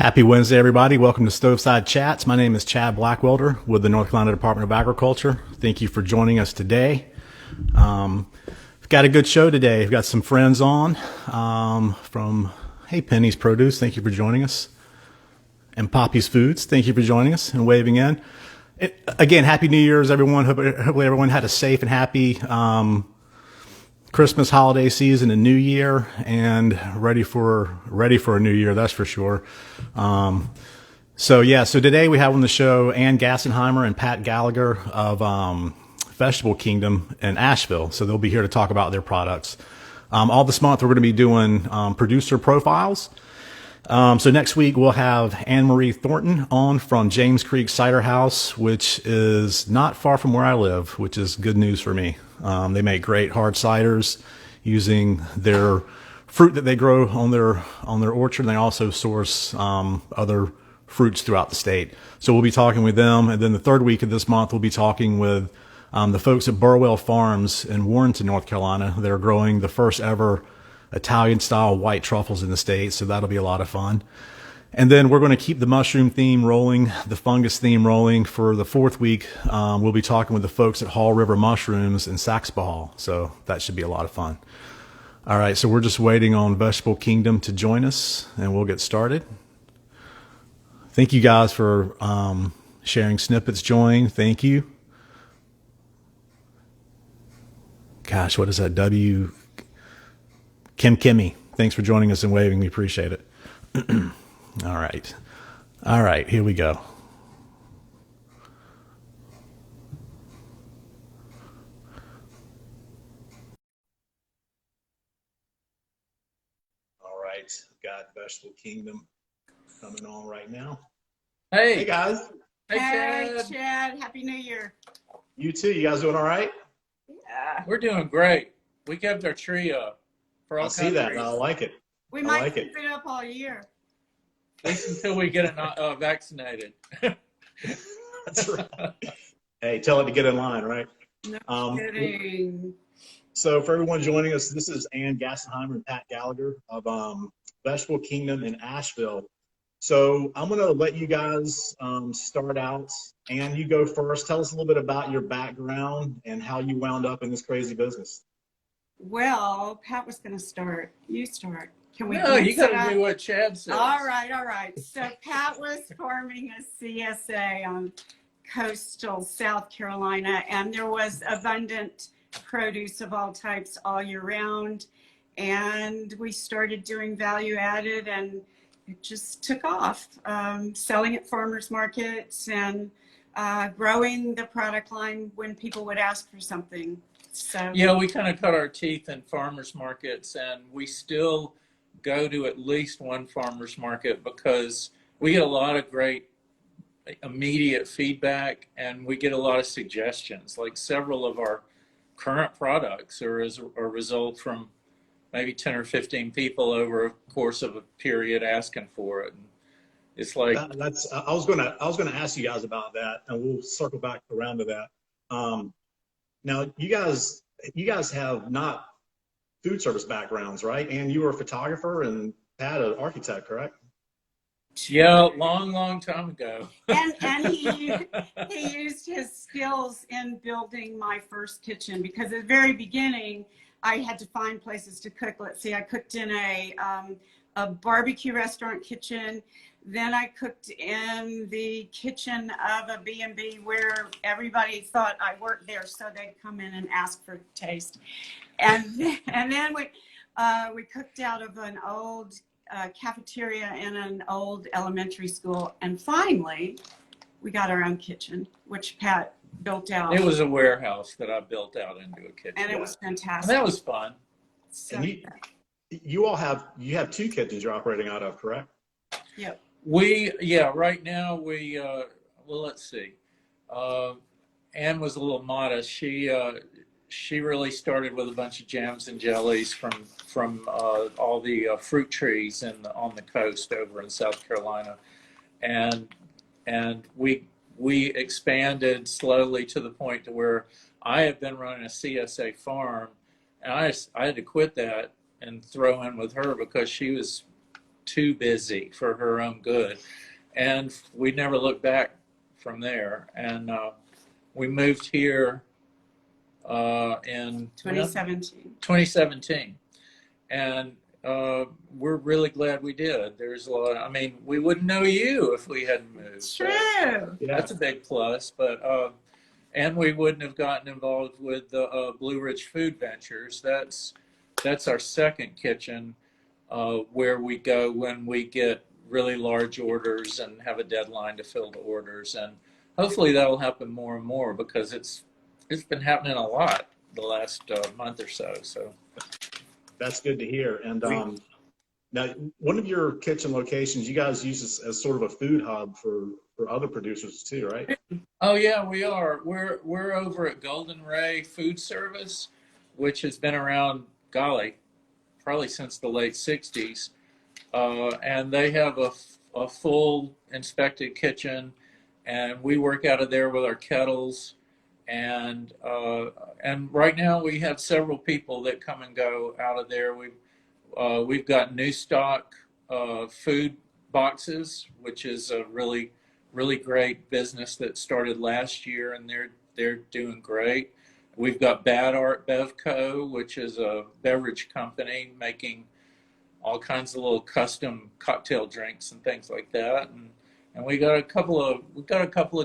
Happy Wednesday, everybody. Welcome to Stoveside Chats. My name is Chad Blackwelder with the North Carolina Department of Agriculture. Thank you for joining us today. We've got a good show today. We've got some friends on from, hey, Penny's Produce. Thank you for joining us. And Poppy's Foods. Thank you for joining us and waving in. Again, Happy New Year's, everyone. Hopefully everyone had a safe and happy Christmas holiday season and New Year, and ready for a new year, that's for sure. So today we have on the show Ann Gassenheimer and Pat Gallagher of Vegetable Kingdom in Asheville. So they'll be here to talk about their products. All this month we're going to be doing producer profiles. So next week we'll have Anne Marie Thornton on from James Creek Cider House, which is not far from where I live, which is good news for me. They make great hard ciders using their fruit that they grow on their orchard. And they also source other fruits throughout the state. So we'll be talking with them. And then the third week of this month, we'll be talking with the folks at Burwell Farms in Warrenton, North Carolina. They're growing the first ever Italian-style white truffles in the state, so that'll be a lot of fun. And then we're going to keep the mushroom theme rolling, the fungus theme rolling. For the fourth week, we'll be talking with the folks at Hall River Mushrooms in Saxby, so that should be a lot of fun. All right, so we're just waiting on Vegetable Kingdom to join us, and we'll get started. Thank you guys for sharing snippets. Join. Thank you. Gosh, what is that? Kimmy, thanks for joining us and waving. We appreciate it. All right, here we go. All right, got Vegetable Kingdom coming on right now. Hey guys. Hey, Chad. Happy New Year. You too. You guys doing all right? Yeah. we're doing great. We kept our tree up for all I see that. I like it. We I might like keep it up all year. At least until we get it vaccinated. That's right. Hey, tell it to get in line, right? No kidding. So for everyone joining us, this is Ann Gassenheimer and Pat Gallagher of Vegetable Kingdom in Asheville. So I'm going to let you guys start out. Ann, you go first. Tell us a little bit about your background and how you wound up in this crazy business. Well, Pat was going to start. You start. Can we? No, you got to do what Chad says. All right. So Pat was forming a CSA on coastal South Carolina, and there was abundant produce of all types all year round. And we started doing value added, and it just took off, selling at farmers markets and growing the product line when people would ask for something. So yeah, we kind of cut our teeth in farmers markets, and we still go to at least one farmers market because we get a lot of great immediate feedback, and we get a lot of suggestions. Like several of our current products are as a result from maybe 10 or 15 people over a course of a period asking for it. And it's like I was gonna ask you guys about that, and we'll circle back around to that. Now you guys have not food service backgrounds, right? And you were a photographer and Pat an architect, correct? Yeah, long time ago. and he used his skills in building my first kitchen, because at the very beginning I had to find places to cook. Let's see, I cooked in a barbecue restaurant kitchen. Then I cooked in the kitchen of a B&B where everybody thought I worked there, so they'd come in and ask for taste. And then we cooked out of an old cafeteria in an old elementary school. And finally, we got our own kitchen, which Pat built out. It was a warehouse that I built out into a kitchen. And it was fantastic. And that was fun. So, And you have two kitchens you're operating out of, correct? yep. Right now well, let's see. Anne was a little modest. She really started with a bunch of jams and jellies from all the fruit trees on the coast over in South Carolina, and we expanded slowly to the point to where I have been running a CSA farm, and I had to quit that and throw in with her because she was too busy for her own good. And we never looked back from there. And we moved here in 2017. And we're really glad we did. There's a lot. I mean, we wouldn't know you if we hadn't moved. True. So that's a big plus. But and we wouldn't have gotten involved with the Blue Ridge Food Ventures. That's our second kitchen where we go when we get really large orders and have a deadline to fill the orders. And hopefully that'll happen more and more, because it's been happening a lot the last month or so. So that's good to hear. And now, one of your kitchen locations, you guys use this as sort of a food hub for other producers too, right? Oh yeah, we are. We're over at Golden Ray Food Service, which has been around, golly, probably since the late '60s, and they have a full inspected kitchen, and we work out of there with our kettles, and right now we have several people that come and go out of there. We've got new stock food boxes, which is a really great business that started last year, and they're doing great. We've got Bad Art Bevco, which is a beverage company making all kinds of little custom cocktail drinks and things like that. And we got a couple of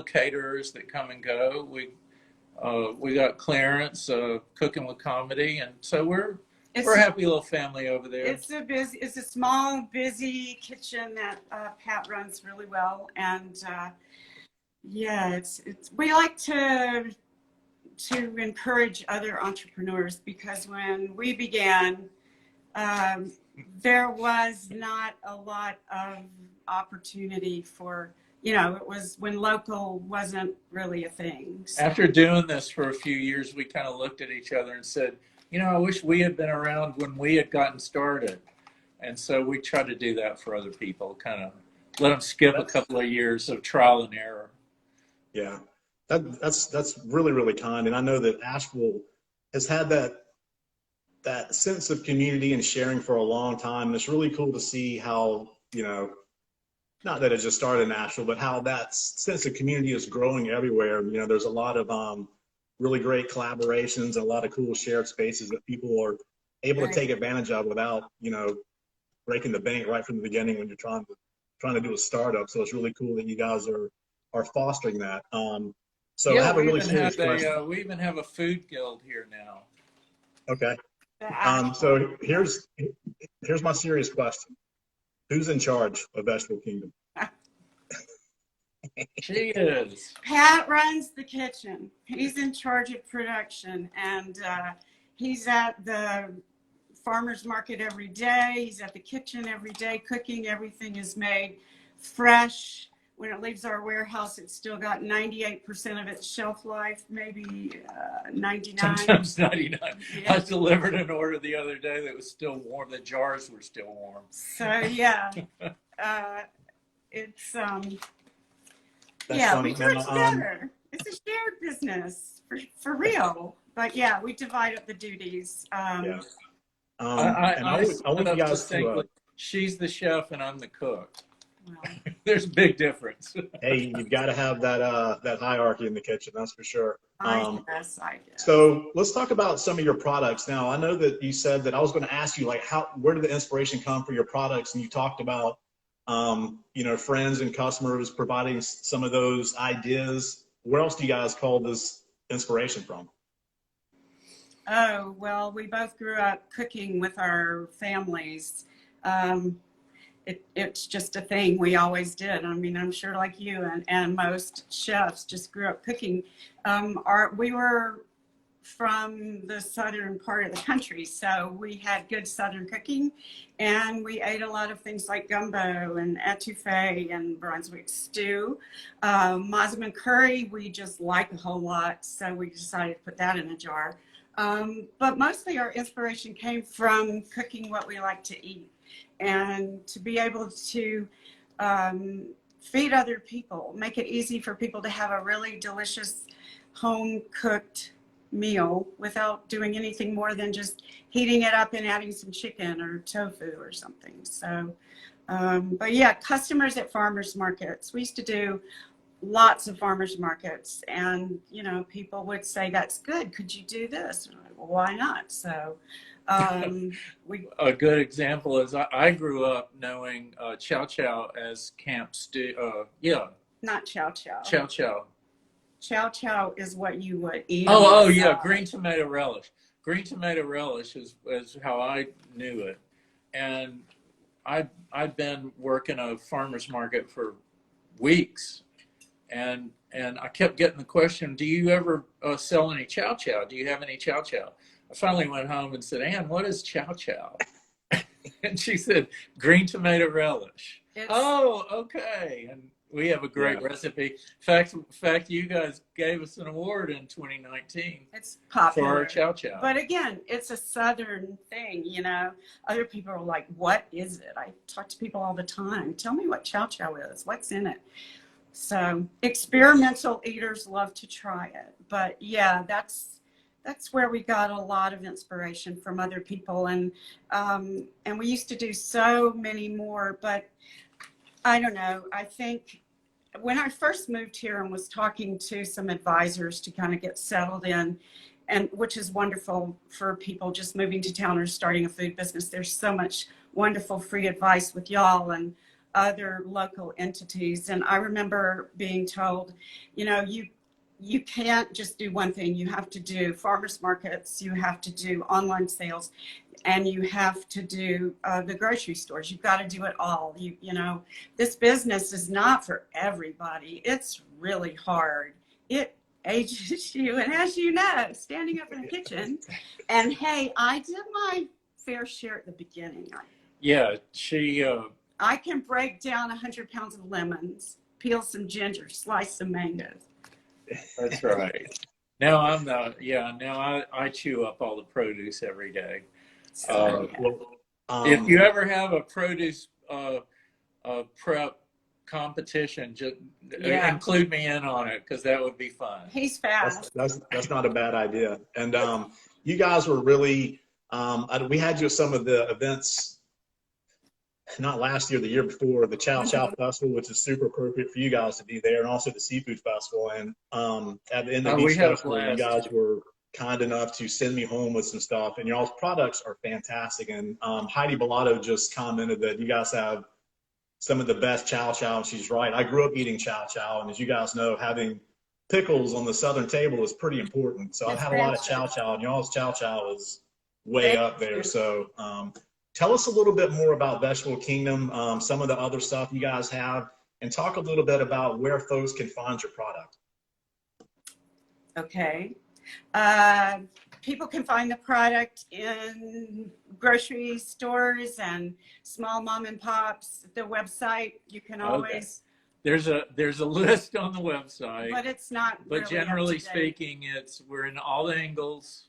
caterers that come and go. We got Clarence cooking with comedy, and so we're a happy little family over there. It's a small, busy kitchen that Pat runs really well, and we like to encourage other entrepreneurs, because when we began, there was not a lot of opportunity for, it was when local wasn't really a thing. So. After doing this for a few years, we kind of looked at each other and said, I wish we had been around when we had gotten started. And so we try to do that for other people, kind of let them skip a couple of years of trial and error. Yeah, that's really, really kind. And I know that Asheville has had that sense of community and sharing for a long time. And it's really cool to see how, not that it just started in Asheville, but how that sense of community is growing everywhere. There's a lot of really great collaborations and a lot of cool shared spaces that people are able to take advantage of without, breaking the bank right from the beginning when you're trying to do a startup. So it's really cool that you guys are fostering that. So I have a really serious question. We even have a food guild here now. Okay. So here's my serious question. Who's in charge of Vegetable Kingdom? She is. Pat runs the kitchen. He's in charge of production, and he's at the farmer's market every day. He's at the kitchen every day cooking. Everything is made fresh. When it leaves our warehouse, it's still got 98% of its shelf life, maybe 99. Sometimes 99. Yeah. I delivered an order the other day that was still warm. The jars were still warm. So yeah, it's That's we do it together. It's a shared business for real. But yeah, we divide up the duties. Yeah. I want you guys to. She's the chef and I'm the cook. Well, There's a big difference. Hey, you've got to have that hierarchy in the kitchen, that's for sure. I guess. So let's talk about some of your products. Now, I know that you said that I was going to ask you, where did the inspiration come for your products? And you talked about, friends and customers providing some of those ideas. Where else do you guys call this inspiration from? Oh, well, we both grew up cooking with our families. It's just a thing we always did. I mean, I'm sure like you and most chefs just grew up cooking. We were from the southern part of the country, so we had good southern cooking, and we ate a lot of things like gumbo and etouffee and Brunswick stew. Mazzaman curry, we just like a whole lot, so we decided to put that in a jar. But mostly our inspiration came from cooking what we like to eat. And to be able to feed other people, make it easy for people to have a really delicious home-cooked meal without doing anything more than just heating it up and adding some chicken or tofu or something. So, but yeah, customers at farmers markets. We used to do lots of farmers markets, and you know, people would say, "That's good. Could you do this?" And I'm like, well, why not? So, we A good example is I grew up knowing chow chow as camp stew. Yeah, not chow chow. chow chow. Chow chow is what you would eat. Oh, yeah, green tomato relish. Green tomato relish is how I knew it, and I'd been working a farmer's market for weeks, and I kept getting the question, "Do you ever sell any chow chow? Do you have any chow chow?" I finally went home and said, "Ann, what is chow chow?" And she said, "Green tomato relish." Oh, okay. And we have a great recipe. In fact, you guys gave us an award in 2019. It's popular for our chow chow. But again, it's a Southern thing, you know. Other people are like, "What is it?" I talk to people all the time. Tell me what chow chow is. What's in it? So experimental eaters love to try it. But yeah, that's where we got a lot of inspiration from other people, and we used to do so many more. But I don't know. I think when I first moved here and was talking to some advisors to kind of get settled in, and which is wonderful for people just moving to town or starting a food business, there's so much wonderful free advice with y'all and other local entities. And I remember being told, you know, you can't just do one thing. You have to do farmers markets, you have to do online sales, and you have to do the grocery stores. You've got to do it all. You know, this business is not for everybody. It's really hard. It ages you, and as you know, standing up in the kitchen. And hey, I did my fair share at the beginning. Yeah, I can break down 100 pounds of lemons, peel some ginger, slice some mangoes. That's right. Now I chew up all the produce every day. So, If you ever have a produce prep competition, just include me in on it, because that would be fun. He's fast. That's not a bad idea. And you guys were really we had you at some of the events, not last year, the year before, the Chow Chow Festival, which is super appropriate for you guys to be there, and also the Seafood Festival. And at the end of each festival, you guys were kind enough to send me home with some stuff, and y'all's products are fantastic. And Heidi Bellato just commented that you guys have some of the best chow chow, and she's right. I grew up eating chow chow, and as you guys know, having pickles on the Southern table is pretty important. So I've had a lot of chow chow, and y'all's chow chow is way up there. So tell us a little bit more about Vegetable Kingdom, some of the other stuff you guys have, and talk a little bit about where folks can find your product. Okay. People can find the product in grocery stores and small mom and pops. The website, you can always. There's a list on the website, but it's not. But really generally speaking, we're in all the Ingles,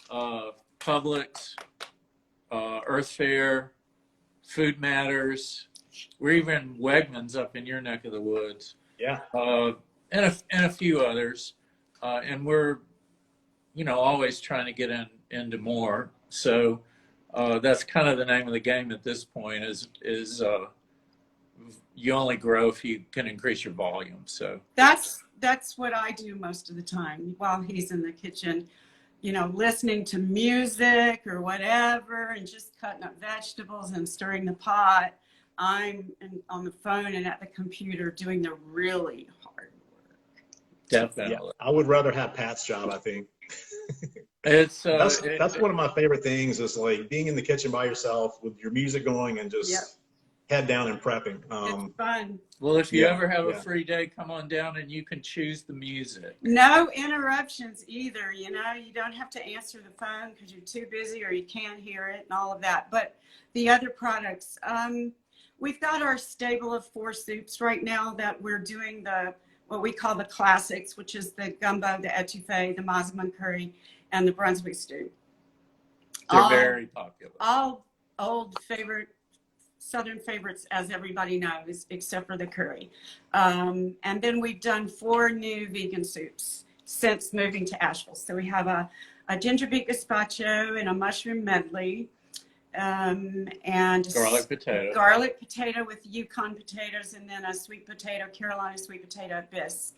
Publix, Earth Fare, Food Matters. We're even Wegmans up in your neck of the woods. Yeah. And a few others, and we're, always trying to get into more. So that's kind of the name of the game at this point. Is you only grow if you can increase your volume. So that's what I do most of the time while he's in the kitchen, listening to music or whatever, and just cutting up vegetables and stirring the pot. I'm on the phone and at the computer doing the really hard work. Definitely. Yeah, I would rather have Pat's job, I think. It's that's one of my favorite things, is like being in the kitchen by yourself with your music going and just head down and prepping. It's fun. Well, if you ever have a free day, come on down and you can choose the music. No interruptions either. You don't have to answer the phone because you're too busy or you can't hear it and all of that. But the other products, we've got our stable of 4 soups right now that we're doing what we call the classics, which is the gumbo, the etouffee, the massaman curry, and the Brunswick stew. They're very popular. All old Southern favorites, as everybody knows, except for the curry. And then we've done 4 new vegan soups. since moving to Asheville. So we have a ginger beet gazpacho and a mushroom medley, and garlic potato with Yukon potatoes, and then a sweet potato, Carolina sweet potato bisque.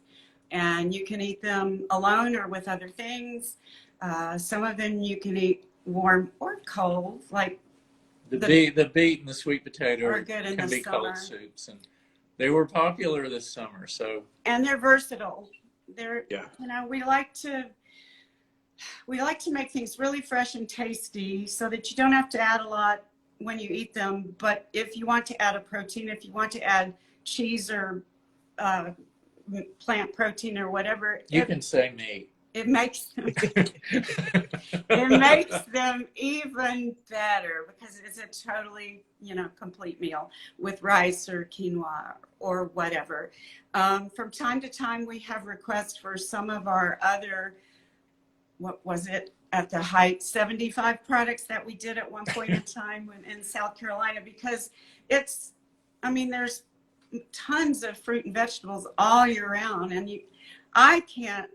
And you can eat them alone or with other things. Some of them you can eat warm or cold, like the beet and the sweet potato are good in can the be summer. cold soups, and they were popular this summer. So and they're versatile. They're Yeah. you know, we like to make things really fresh and tasty so that you don't have to add a lot when you eat them. But if you want to add a protein, if you want to add cheese or plant protein or whatever, you can say meat. It makes them, it makes them even better because it's a totally, you know, complete meal with rice or quinoa or whatever. From time to time, we have requests for some of our other, what was it, at the height, 75 products that we did at one point in time in South Carolina, because it's, I mean, there's tons of fruit and vegetables all year round, and I can't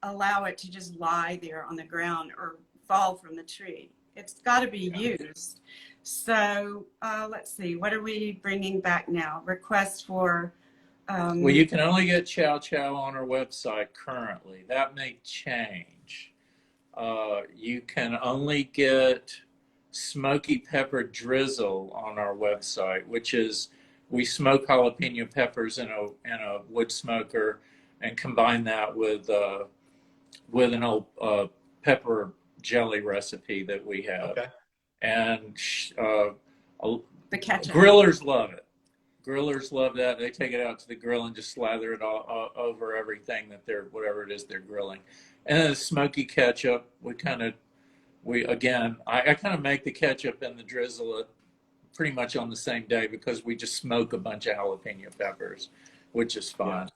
allow it to just lie there on the ground or fall from the tree. It's got to be used. So let's see, what are we bringing back now? Requests for well, you can only get chow chow on our website currently. That may change. You can only get smoky pepper drizzle on our website, which is we smoke jalapeno peppers in a wood smoker and combine that with an old pepper jelly recipe that we have. Okay. And the ketchup. Grillers love it. Grillers love that. They take it out to the grill and just slather it all over everything that whatever it is they're grilling. And then the smoky ketchup, I kind of make the ketchup and the drizzle pretty much on the same day because we just smoke a bunch of jalapeno peppers, which is fun.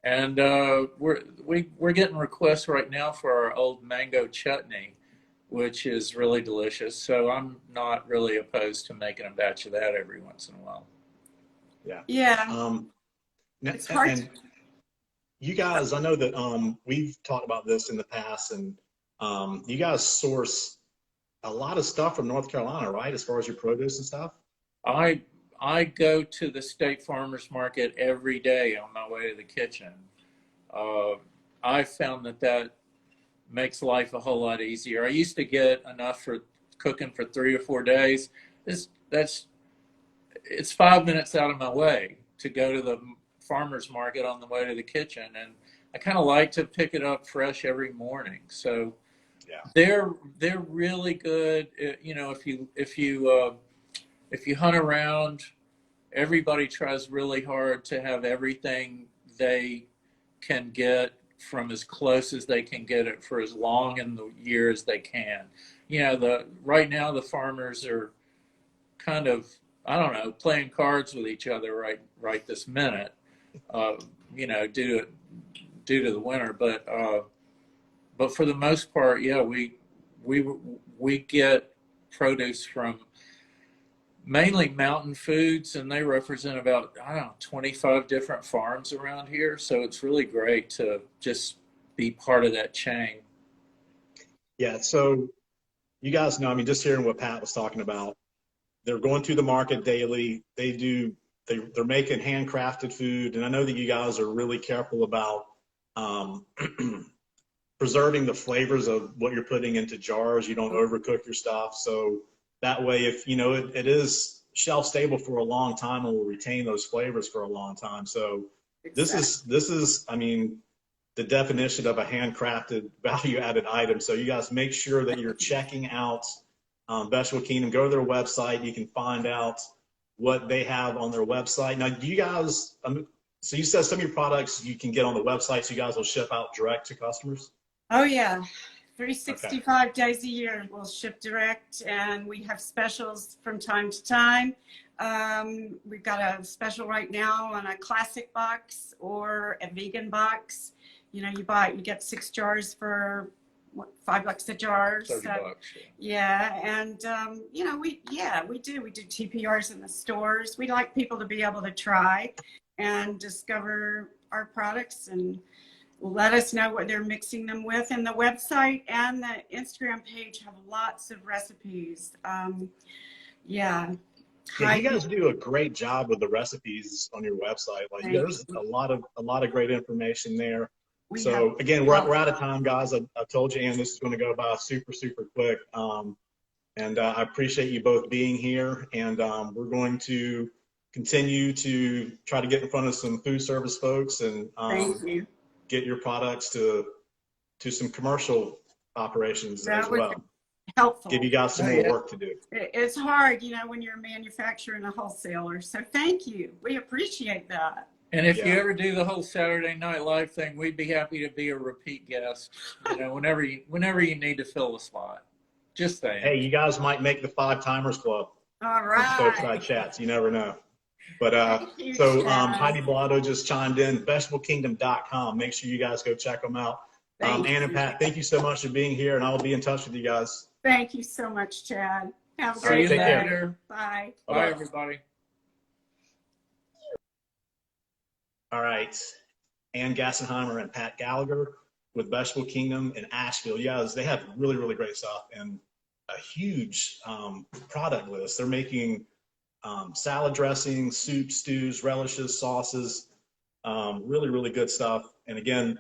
Yeah. And we're getting requests right now for our old mango chutney, which is really delicious. So I'm not really opposed to making a batch of that every once in a while. Yeah. Yeah. It's hard. And you guys, I know that we've talked about this in the past, and you guys source a lot of stuff from North Carolina, right? As far as your produce and stuff. I go to the state farmers market every day on my way to the kitchen. I found that makes life a whole lot easier. I used to get enough for cooking for 3 or 4 days. It's 5 minutes out of my way to go to the farmer's market on the way to the kitchen, and I kind of like to pick it up fresh every morning. So yeah, they're really good. You know, if you hunt around, everybody tries really hard to have everything they can get from as close as they can get it for as long in the year as they can. You know, right now the farmers are kind of, I don't know, playing cards with each other right this minute, you know, due to the winter. But for the most part, yeah, we get produce from mainly Mountain Foods, and they represent about, I don't know, 25 different farms around here. So it's really great to just be part of that chain. Yeah. So you guys know, I mean, just hearing what Pat was talking about, they're going to the market daily. They're making handcrafted food. And I know that you guys are really careful about preserving the flavors of what you're putting into jars. You don't overcook your stuff. So that way, if, you know, it is shelf stable for a long time and will retain those flavors for a long time. So exactly. This is, I mean, the definition of a handcrafted value added item. So you guys make sure that you're checking out Vegetable Kingdom. Go to their website. You can find out what they have on their website. Now, do you guys, so you said some of your products you can get on the website, so you guys will ship out direct to customers? Oh, yeah. 365 days a year we'll ship direct, and we have specials from time to time. We've got a special right now on a classic box or a vegan box. You know, you get 6 jars for what, $5 a jar. 30 so, bucks. Yeah, and you know, we do TPRs in the stores. We like people to be able to try and discover our products and let us know what they're mixing them with. And the website and the Instagram page have lots of recipes. Yeah. Yeah, you guys do a great job with the recipes on your website. Like, there's a lot of great information there. So again, we're out of time, guys. I told you, Ann, this is going to go by super quick. And I appreciate you both being here. And we're going to continue to try to get in front of some food service folks and get your products to some commercial operations as well. Helpful. Give you guys some more work to do. It's hard, you know, when you're a manufacturer and a wholesaler. So thank you. We appreciate that. And if you ever do the whole Saturday Night Live thing, we'd be happy to be a repeat guest. You know, whenever you need to fill the slot. Just saying. Hey, you guys might make the 5 Timers Club. All right. Curbside chats. You never know. But Heidi Blotto just chimed in. VegetableKingdom.com. Make sure you guys go check them out. Ann and Pat, thank you so much for being here, and I will be in touch with you guys. Thank you so much, Chad. Have a See great you day. later. Bye. Bye, everybody. All right. Ann Gassenheimer and Pat Gallagher with Vegetable Kingdom in Asheville. Yeah, they have really great stuff and a huge product list. They're making salad dressings, soups, stews, relishes, sauces, really good stuff. And again,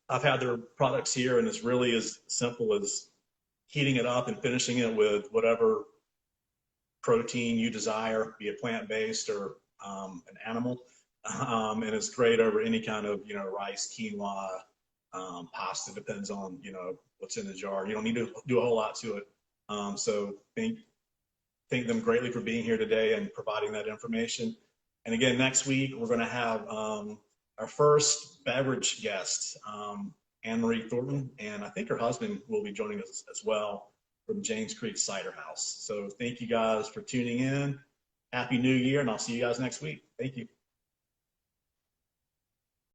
I've had their products here, and it's really as simple as heating it up and finishing it with whatever protein you desire, be it plant-based or an animal. And it's great over any kind of, you know, rice, quinoa, pasta, depends on, you know, what's in the jar. You don't need to do a whole lot to it. So thank them greatly for being here today and providing that information. And again, next week, we're going to have our first beverage guest, Anne-Marie Thornton, and I think her husband will be joining us as well from James Creek Cider House. So thank you guys for tuning in. Happy New Year, and I'll see you guys next week. Thank you.